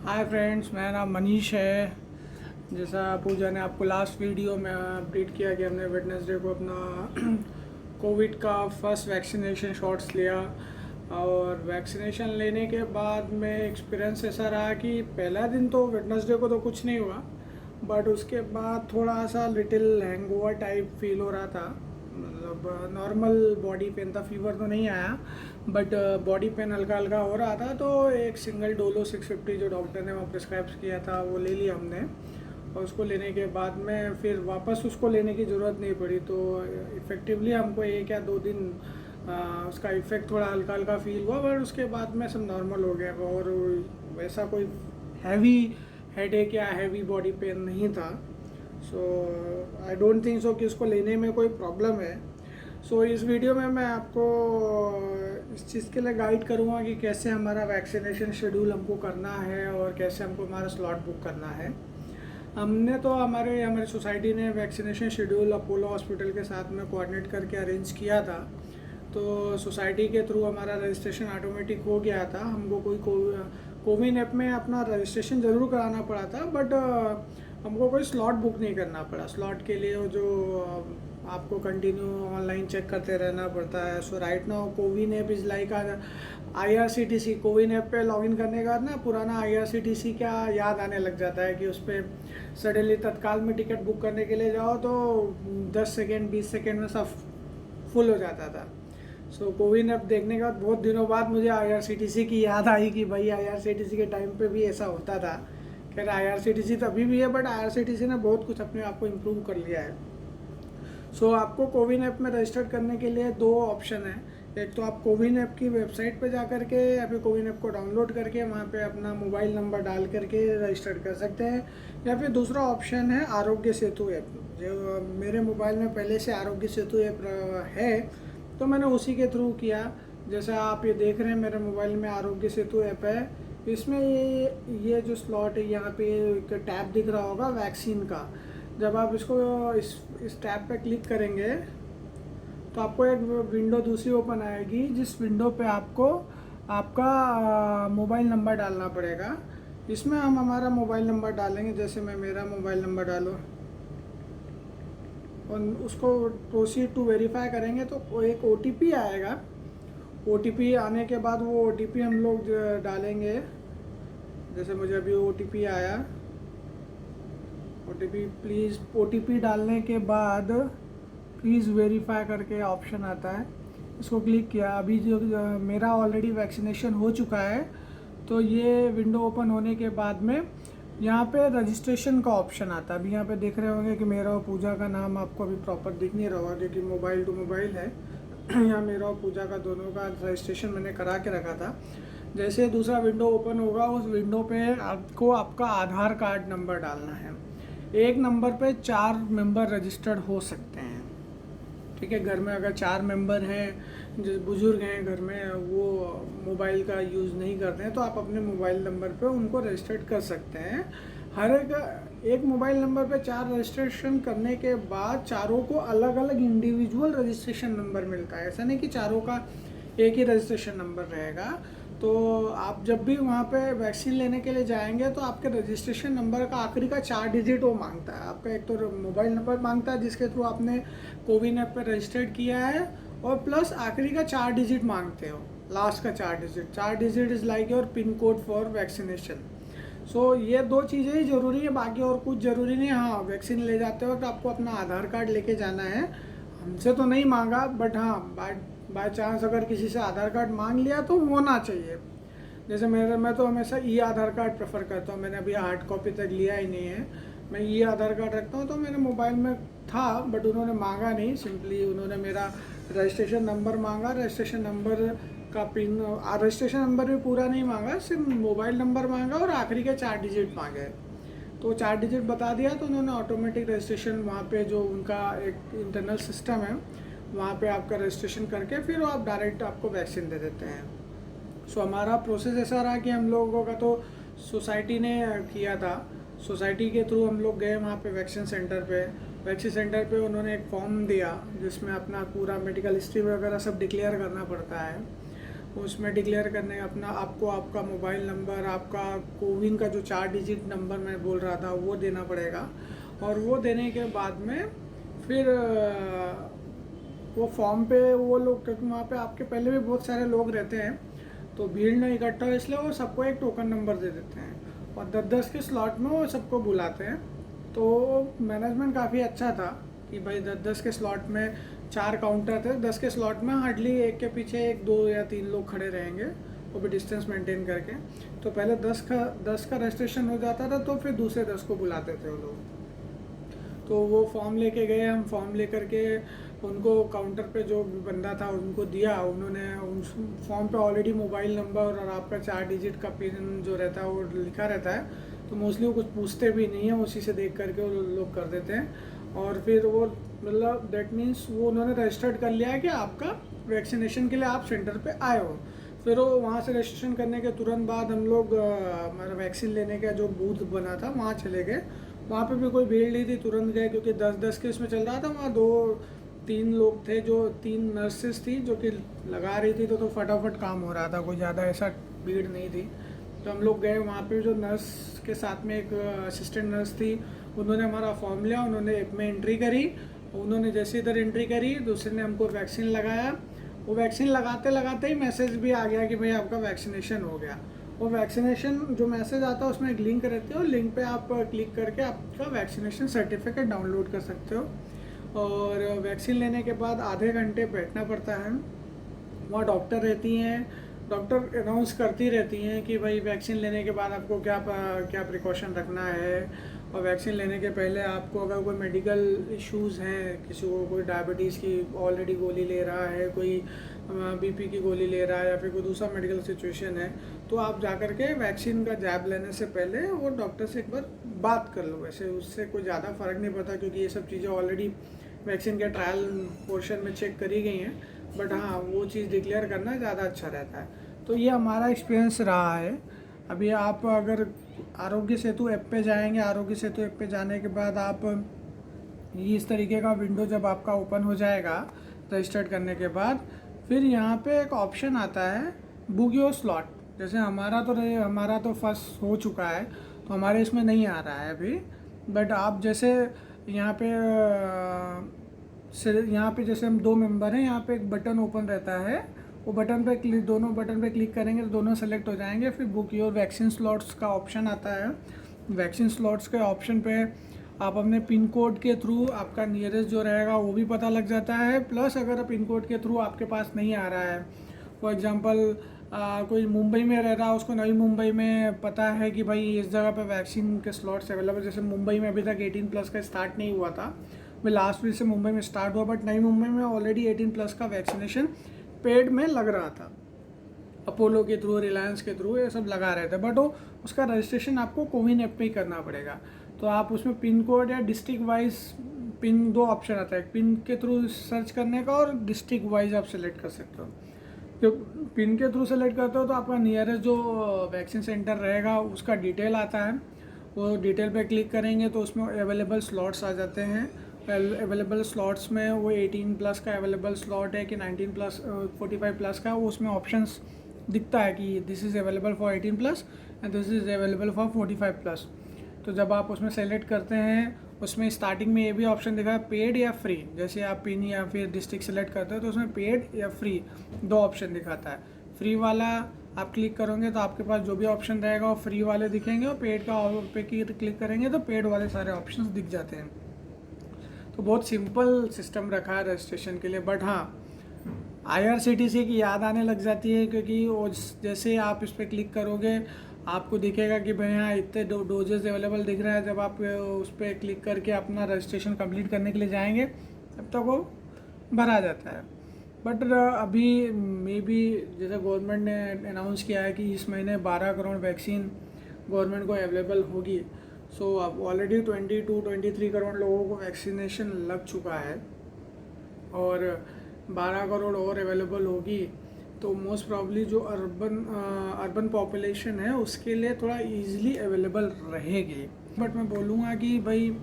Hi friends, मेरा नाम मनीष है। जैसा पूजा ने आपको लास्ट वीडियो में अपडेट किया कि हमने वेडनेसडे को अपना कोविड का फर्स्ट वैक्सीनेशन शॉट्स लिया। और वैक्सीनेशन लेने के बाद में एक्सपीरियंस ऐसा रहा कि पहला दिन तो वेडनेसडे को तो कुछ नहीं हुआ, बट उसके बाद थोड़ा सा लिटिल हैंगओवर टाइप फील हो रहा था। मतलब नॉर्मल बॉडी पेन था, फीवर तो नहीं आया, बट बॉडी पेन हल्का हल्का हो रहा था। तो एक सिंगल डोलो 650 जो डॉक्टर ने वहाँ प्रिस्क्राइब किया था वो ले लिया हमने। और उसको लेने के बाद में फिर वापस उसको लेने की ज़रूरत नहीं पड़ी। तो इफ़ेक्टिवली हमको 1 या 2 दिन उसका इफ़ेक्ट थोड़ा हल्का हल्का फील हुआ, बट उसके बाद में सब नॉर्मल हो गया। और वैसा कोई हैवी हेडेक या हैवी बॉडी पेन नहीं था। सो आई डोंट थिंक सो कि इसको लेने में कोई प्रॉब्लम है। सो इस वीडियो में मैं आपको इस चीज़ के लिए गाइड करूँगा कि कैसे हमारा वैक्सीनेशन शेड्यूल हमको करना है और कैसे हमको हमारा स्लॉट बुक करना है। हमने तो हमारे सोसाइटी ने वैक्सीनेशन शेड्यूल अपोलो हॉस्पिटल के साथ में कोऑर्डिनेट करके अरेंज किया था। तो सोसाइटी के थ्रू हमारा रजिस्ट्रेशन ऑटोमेटिक हो गया था। हमको कोविन ऐप में अपना रजिस्ट्रेशन ज़रूर कराना पड़ा था, बट हमको कोई स्लॉट बुक नहीं करना पड़ा। स्लॉट के लिए जो आपको कंटिन्यू ऑनलाइन चेक करते रहना पड़ता है। So right now CoWIN app is like IRCTC। CoWIN app पे लॉगिन करने के बाद ना पुराना IRCTC क्या याद आने लग जाता है कि उस पर सडनली तत्काल में टिकट बुक करने के लिए जाओ तो 10 सेकेंड 20 सेकेंड में सब फुल हो जाता था। सो कोविन ऐप देखने के बाद बहुत दिनों बाद मुझे IRCTC की याद आई कि भाई IRCTC के टाइम पे भी ऐसा होता था। खैर IRCTC तो अभी भी है, बट IRCTC ने बहुत कुछ अपने आप को इम्प्रूव कर लिया है। सो आपको कोविन ऐप में रजिस्टर करने के लिए 2 ऑप्शन है। एक तो आप कोविन ऐप की वेबसाइट पे जा करके या फिर कोविन ऐप को डाउनलोड करके वहाँ पे अपना मोबाइल नंबर डाल करके रजिस्टर कर सकते हैं, या फिर दूसरा ऑप्शन है आरोग्य सेतु ऐप। जो मेरे मोबाइल में पहले से आरोग्य सेतु ऐप है, तो मैंने उसी के थ्रू किया। जैसे आप ये देख रहे हैं मेरे मोबाइल में आरोग्य सेतु ऐप है। इसमें ये जो स्लॉट है यहाँ पे एक टैब दिख रहा होगा वैक्सीन का। जब आप इसको इस टैब पे क्लिक करेंगे तो आपको एक विंडो दूसरी ओपन आएगी, जिस विंडो पे आपको आपका मोबाइल नंबर डालना पड़ेगा। इसमें हम हमारा मोबाइल नंबर डालेंगे। जैसे मैं मेरा मोबाइल नंबर डालूँ और उसको प्रोसीड टू वेरीफाई करेंगे तो एक OTP आएगा। OTP आने के बाद वो OTP हम लोग डालेंगे। जैसे मुझे अभी OTP आया, OTP डालने के बाद प्लीज़ वेरीफाई करके ऑप्शन आता है, इसको क्लिक किया। अभी जो मेरा ऑलरेडी वैक्सीनेशन हो चुका है, तो ये विंडो ओपन होने के बाद में यहाँ पे रजिस्ट्रेशन का ऑप्शन आता है। अभी यहाँ पे देख रहे होंगे कि मेरा और पूजा का नाम आपको अभी प्रॉपर दिख नहीं रहा होगा क्योंकि मोबाइल टू मोबाइल है। यहाँ मेरा और पूजा का दोनों का रजिस्ट्रेशन मैंने करा के रखा था। जैसे दूसरा विंडो ओपन होगा, उस विंडो पे आपको आपका आधार कार्ड नंबर डालना है। एक नंबर पे 4 मेंबर रजिस्टर्ड हो सकते हैं, ठीक है। घर में अगर 4 मेंबर हैं, जो बुजुर्ग हैं घर में, वो मोबाइल का यूज़ नहीं करते हैं, तो आप अपने मोबाइल नंबर पे उनको रजिस्टर्ड कर सकते हैं। हर एक मोबाइल नंबर पे 4 रजिस्ट्रेशन करने के बाद चारों को अलग अलग इंडिविजुअल रजिस्ट्रेशन नंबर मिलता है। ऐसा नहीं कि चारों का एक ही रजिस्ट्रेशन नंबर रहेगा। तो आप जब भी वहाँ पे वैक्सीन लेने के लिए जाएंगे तो आपके रजिस्ट्रेशन नंबर का आखिरी का 4 डिजिट वो मांगता है। आपका एक तो मोबाइल नंबर मांगता है जिसके थ्रू आपने कोविन ऐप पे रजिस्टर्ड किया है, और प्लस आखिरी का 4 डिजिट मांगते हो, लास्ट का 4 digit is like your pin code for vaccination. So ये 2 चीज़ें ही ज़रूरी है, बाकी और कुछ ज़रूरी नहीं। हाँ, वैक्सीन ले जाते वक्त आपको अपना आधार कार्ड लेके जाना है। हमसे तो नहीं मांगा, बट हाँ बाय चांस अगर किसी से आधार कार्ड मांग लिया तो होना चाहिए। जैसे मैं तो हमेशा आधार कार्ड प्रेफर करता हूँ। मैंने अभी हार्ड कॉपी तक लिया ही नहीं है, मैं आधार कार्ड रखता हूँ। तो मेरे मोबाइल में था, बट उन्होंने मांगा नहीं, सिंपली उन्होंने मेरा रजिस्ट्रेशन नंबर मांगा। रजिस्ट्रेशन नंबर का पिन, रजिस्ट्रेशन नंबर भी पूरा नहीं मांगा, सिर्फ मोबाइल नंबर मांगा और आखिरी के 4 डिजिट मांगे। तो 4 डिजिट बता दिया तो उन्होंने ऑटोमेटिक रजिस्ट्रेशन, वहाँ पे जो उनका एक इंटरनल सिस्टम है, वहाँ पे आपका रजिस्ट्रेशन करके फिर आप डायरेक्ट आपको वैक्सीन दे देते हैं। सो हमारा प्रोसेस ऐसा रहा कि हम लोगों का तो सोसाइटी ने किया था। सोसाइटी के थ्रू हम लोग गए वहाँ पे वैक्सीन सेंटर पे उन्होंने एक फॉर्म दिया जिसमें अपना पूरा मेडिकल हिस्ट्री वगैरह सब डिक्लेयर करना पड़ता है। उसमें डिक्लेयर करने अपना आपको आपका मोबाइल नंबर, आपका कोविन का जो 4 डिजिट नंबर मैं बोल रहा था वो देना पड़ेगा। और वो देने के बाद में फिर वो फॉर्म पे वो लोग, क्योंकि वहाँ पे आपके पहले भी बहुत सारे लोग रहते हैं तो भीड़ नहीं इकट्ठा हो, इसलिए वो सबको एक टोकन नंबर दे देते हैं और 10-10 के स्लॉट में वो सबको बुलाते हैं। तो मैनेजमेंट काफ़ी अच्छा था कि भाई 10-10 के स्लॉट में 4 काउंटर थे, 10 के स्लॉट में हार्डली एक के पीछे 1, 2 या 3 लोग खड़े रहेंगे, वो भी डिस्टेंस मेंटेन करके। तो पहले 10 का रजिस्ट्रेशन हो जाता था तो फिर दूसरे 10 को बुलाते थे वो लोग। तो वो फॉर्म लेके गए, हम फॉर्म लेकर के उनको काउंटर पे जो बंदा था उनको दिया। उन्होंने उस फॉर्म पे ऑलरेडी मोबाइल नंबर और आपका 4 डिजिट का पिन जो रहता है वो लिखा रहता है, तो मोस्टली वो कुछ पूछते भी नहीं है, उसी से देख करके वो लोग कर देते हैं। और फिर वो मतलब दैट मीन्स वो उन्होंने रजिस्टर्ड कर लिया है कि आपका वैक्सीनेशन के लिए आप सेंटर पे आए हो। फिर वो वहाँ से रजिस्ट्रेशन करने के तुरंत बाद हम लोग हमारा वैक्सीन लेने का जो बूथ बना था वहाँ चले गए। वहाँ पे भी कोई भीड़ नहीं थी, तुरंत गए क्योंकि 10-10 के इसमें चल रहा था। वहाँ 2-3 लोग थे, जो 3 नर्सेस थी जो कि लगा रही थी, तो फटाफट काम हो रहा था, कोई ज़्यादा ऐसा भीड़ नहीं थी। तो हम लोग गए वहाँ पे, जो नर्स के साथ में एक असिस्टेंट नर्स थी, उन्होंने हमारा फॉर्म लिया, उन्होंने ऐप में एंट्री करी। उन्होंने जैसे इधर एंट्री करी, दूसरे ने हमको वैक्सीन लगाया। वो वैक्सीन लगाते लगाते ही मैसेज भी आ गया कि भाई आपका वैक्सीनेशन हो गया। वो वैक्सीनेशन जो मैसेज आता है उसमें एक लिंक रहती है, और लिंक पे आप क्लिक करके आपका वैक्सीनेशन सर्टिफिकेट डाउनलोड कर सकते हो। और वैक्सीन लेने के बाद आधे घंटे बैठना पड़ता है। वहाँ डॉक्टर रहती हैं, डॉक्टर अनाउंस करती रहती हैं कि भाई वैक्सीन लेने के बाद आपको क्या क्या प्रिकॉशन रखना है। और वैक्सीन लेने के पहले आपको अगर कोई मेडिकल इश्यूज़ हैं, किसी को कोई डायबिटीज़ की ऑलरेडी गोली ले रहा है, कोई बीपी की गोली ले रहा है, या फिर कोई दूसरा मेडिकल सिचुएशन है, तो आप जा कर के वैक्सीन का जैब लेने से पहले वो डॉक्टर से एक बार बात कर लो। वैसे उससे कोई ज़्यादा फ़र्क नहीं पड़ता, क्योंकि ये सब चीज़ें ऑलरेडी वैक्सीन के ट्रायल पोर्शन में चेक करी गई हैं। बट हाँ, वो चीज़ डिक्लेयर करना ज़्यादा अच्छा रहता है। तो ये हमारा एक्सपीरियंस रहा है। अभी आप अगर आरोग्य सेतु ऐप पे जाएंगे, आरोग्य सेतु ऐप पे जाने के बाद आप इस तरीके का विंडो जब आपका ओपन हो जाएगा रजिस्टर्ड करने के बाद, फिर यहाँ पे एक ऑप्शन आता है बुक योर स्लॉट। जैसे हमारा तो फर्स्ट हो चुका है, तो हमारे इसमें नहीं आ रहा है अभी। बट आप जैसे यहाँ पे जैसे हम 2 मेंबर हैं, यहाँ पे एक बटन ओपन रहता है, वो बटन पे दोनों बटन पे क्लिक करेंगे तो दोनों सेलेक्ट हो जाएंगे। फिर बुक योर वैक्सीन स्लॉट्स का ऑप्शन आता है। वैक्सीन स्लॉट्स के ऑप्शन पे आप अपने पिन कोड के थ्रू आपका नियरेस्ट जो रहेगा वो भी पता लग जाता है। प्लस अगर पिन कोड के थ्रू आपके पास नहीं आ रहा है, फॉर एग्जांपल कोई मुंबई में रह रहा है, उसको नई मुंबई में पता है कि भाई इस जगह पे वैक्सीन के स्लॉट्स अवेलेबल, जैसे मुंबई में अभी तक 18+ का स्टार्ट नहीं हुआ था, मैं लास्ट वीक से मुंबई में स्टार्ट हुआ, बट नई मुंबई में ऑलरेडी 18+ का वैक्सीनेशन पेड में लग रहा था, अपोलो के थ्रू, रिलायंस के थ्रू, ये सब लगा रहे थे। बट वो उसका रजिस्ट्रेशन आपको कोविन ऐप पे ही करना पड़ेगा। तो आप उसमें पिन कोड या डिस्ट्रिक्ट वाइज पिन, 2 ऑप्शन आता है, पिन के थ्रू सर्च करने का और डिस्ट्रिक्ट वाइज आप सेलेक्ट कर सकते हो। तो पिन के थ्रू सेलेक्ट करते हो तो आपका नियरेस्ट जो वैक्सीन सेंटर रहेगा उसका डिटेल आता है। वो डिटेल पे क्लिक करेंगे तो उसमें अवेलेबल स्लॉट्स आ जाते हैं। अवेलेबल स्लॉट्स में वो 18+ का अवेलेबल स्लॉट है कि 19+, 45+ का, वो उसमें ऑप्शंस दिखता है कि this is available for 18+ and this is available for 45+। तो जब आप उसमें सेलेक्ट करते हैं, उसमें स्टार्टिंग में ये भी ऑप्शन दिखा है पेड या फ्री। जैसे आप पिन या फिर डिस्ट्रिक्ट सेलेक्ट करते हो तो उसमें पेड या फ्री 2 ऑप्शन दिखाता है। फ्री वाला आप क्लिक करोगे तो आपके पास जो भी ऑप्शन रहेगा वो फ्री वाले दिखेंगे, और पेड का पे क्लिक करेंगे तो पेड वाले सारे ऑप्शंस दिख जाते हैं। तो बहुत सिंपल सिस्टम रखा है रजिस्ट्रेशन के लिए। बट हाँ, IRCTC की याद आने लग जाती है, क्योंकि वो जैसे आप इस पर क्लिक करोगे आपको दिखेगा कि भाई हाँ इतने डोजेज अवेलेबल दिख रहा है। जब आप उस पर क्लिक करके अपना रजिस्ट्रेशन कंप्लीट करने के लिए जाएंगे तब तक वो भरा जाता है। बट अभी मे बी जैसे गवर्नमेंट ने अनाउंस किया है कि इस महीने 12 करोड़ वैक्सीन गवर्नमेंट को अवेलेबल होगी। सो अब ऑलरेडी 22-23 करोड़ लोगों को वैक्सीनेशन लग चुका है, और 12 करोड़ और अवेलेबल होगी। तो मोस्ट प्रॉब्ली जो अर्बन पॉपुलेशन है उसके लिए थोड़ा इजीली अवेलेबल रहेगी। बट मैं बोलूँगा कि भाई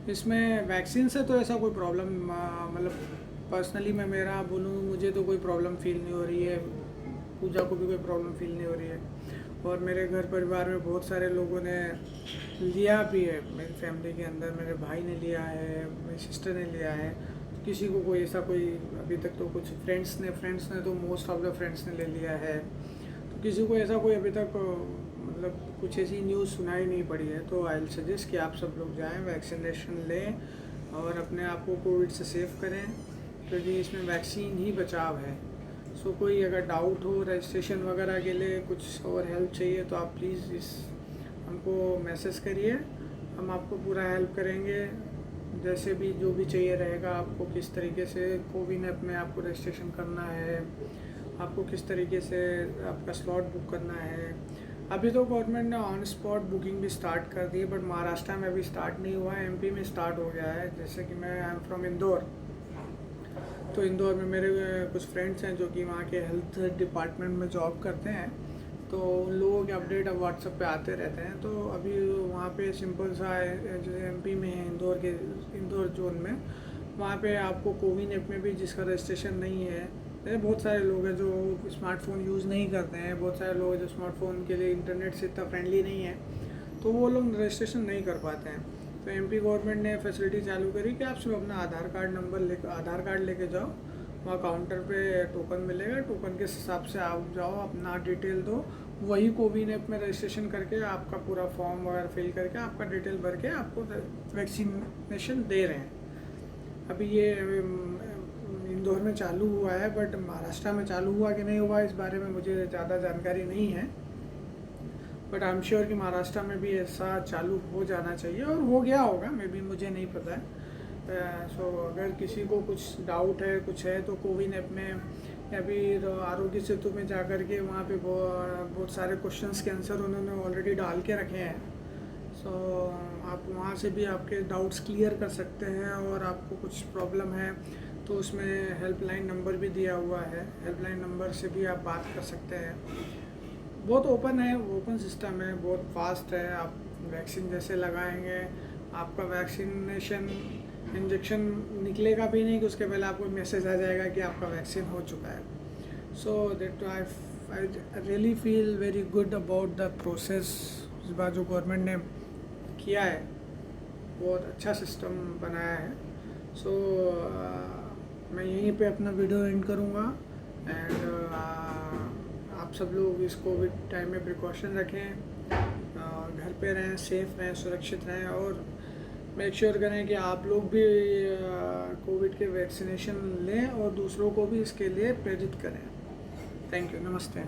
इसमें वैक्सीन से तो ऐसा कोई प्रॉब्लम, मतलब पर्सनली मैं मेरा बोलूँ, मुझे तो कोई प्रॉब्लम फील नहीं हो रही है। पूजा को भी कोई प्रॉब्लम फील नहीं हो रही है। और मेरे घर परिवार में बहुत सारे लोगों ने लिया भी है, मेरी फैमिली के अंदर मेरे भाई ने लिया है, मेरी सिस्टर ने लिया है। किसी को कोई ऐसा कोई अभी तक तो कुछ फ्रेंड्स ने तो मोस्ट ऑफ द फ्रेंड्स ने ले लिया है। तो किसी को ऐसा कोई अभी तक मतलब कुछ ऐसी न्यूज़ सुनाई नहीं पड़ी है। तो आई विल सजेस्ट कि आप सब लोग जाएं, वैक्सीनेशन लें और अपने आप को कोविड से सेफ करें, क्योंकि इसमें वैक्सीन ही बचाव है। सो कोई अगर डाउट हो रजिस्ट्रेशन वगैरह के लिए, कुछ और हेल्प चाहिए, तो आप प्लीज़ हमको मैसेज करिए, हम आपको पूरा हेल्प करेंगे। जैसे भी जो भी चाहिए रहेगा आपको, किस तरीके से कोविन ऐप में आपको रजिस्ट्रेशन करना है, आपको किस तरीके से आपका स्लॉट बुक करना है। अभी तो गवर्नमेंट ने ऑन स्पॉट बुकिंग भी स्टार्ट कर दी है, बट महाराष्ट्र में अभी स्टार्ट नहीं हुआ है, एमपी में स्टार्ट हो गया है। जैसे कि मैं आई एम फ्रॉम इंदौर, तो इंदौर में मेरे कुछ फ्रेंड्स हैं जो कि वहाँ के हेल्थ डिपार्टमेंट में जॉब करते हैं, तो उन लोगों के अपडेट अब व्हाट्सएप पे आते रहते हैं। तो अभी वहाँ पे सिंपल सा है, जैसे एमपी में है इंदौर जोन में, वहाँ पे आपको कोविन ऐप में भी जिसका रजिस्ट्रेशन नहीं है, जैसे बहुत सारे लोग हैं जो स्मार्टफ़ोन यूज़ नहीं करते हैं, बहुत सारे लोग हैं जो स्मार्टफ़ोन के लिए इंटरनेट से इतना फ्रेंडली नहीं है, तो वो लोग रजिस्ट्रेशन नहीं कर पाते हैं। तो एमपी गवर्नमेंट ने फैसिलिटी चालू करी कि आप सिर्फ अपना आधार कार्ड लेके जाओ, वहाँ काउंटर पे टोकन मिलेगा, टोकन के हिसाब से आप जाओ, अपना डिटेल दो, वही कोविन ऐप में रजिस्ट्रेशन करके आपका पूरा फॉर्म वगैरह फिल करके आपका डिटेल भर के आपको वैक्सीनेशन दे रहे हैं। अभी ये इंदौर में चालू हुआ है, बट महाराष्ट्र में चालू हुआ कि नहीं हुआ इस बारे में मुझे ज़्यादा जानकारी नहीं है, बट आई एम श्योर कि महाराष्ट्र में भी ऐसा चालू हो जाना चाहिए और हो गया होगा, मे बी, मुझे नहीं पता है। सो अगर किसी को कुछ डाउट है, कुछ है, तो कोविन ऐप में या फिर आरोग्य सेतु में जा कर के वहाँ पे बहुत सारे क्वेश्चंस के आंसर उन्होंने ऑलरेडी डाल के रखे हैं। सो आप वहाँ से भी आपके डाउट्स क्लियर कर सकते हैं, और आपको कुछ प्रॉब्लम है तो उसमें हेल्पलाइन नंबर भी दिया हुआ है, हेल्पलाइन नंबर से भी आप बात कर सकते हैं। बहुत ओपन है, ओपन सिस्टम है, बहुत फास्ट है। आप वैक्सीन जैसे लगाएंगे, आपका वैक्सीनेशन इंजेक्शन निकलेगा भी नहीं कि उसके पहले आपको मैसेज आ जाएगा कि आपका वैक्सीन हो चुका है। So that I really feel very good about the process. इस बार जो गवर्नमेंट ने किया है बहुत अच्छा सिस्टम बनाया है। सो मैं यहीं पे अपना वीडियो एंड करूँगा, एंड आप सब लोग इस कोविड टाइम में प्रिकॉशन रखें, घर पे रहें, सेफ रहें, सुरक्षित रहें, और मेक श्योर करें कि आप लोग भी कोविड के वैक्सीनेशन लें और दूसरों को भी इसके लिए प्रेरित करें। थैंक यू, नमस्ते।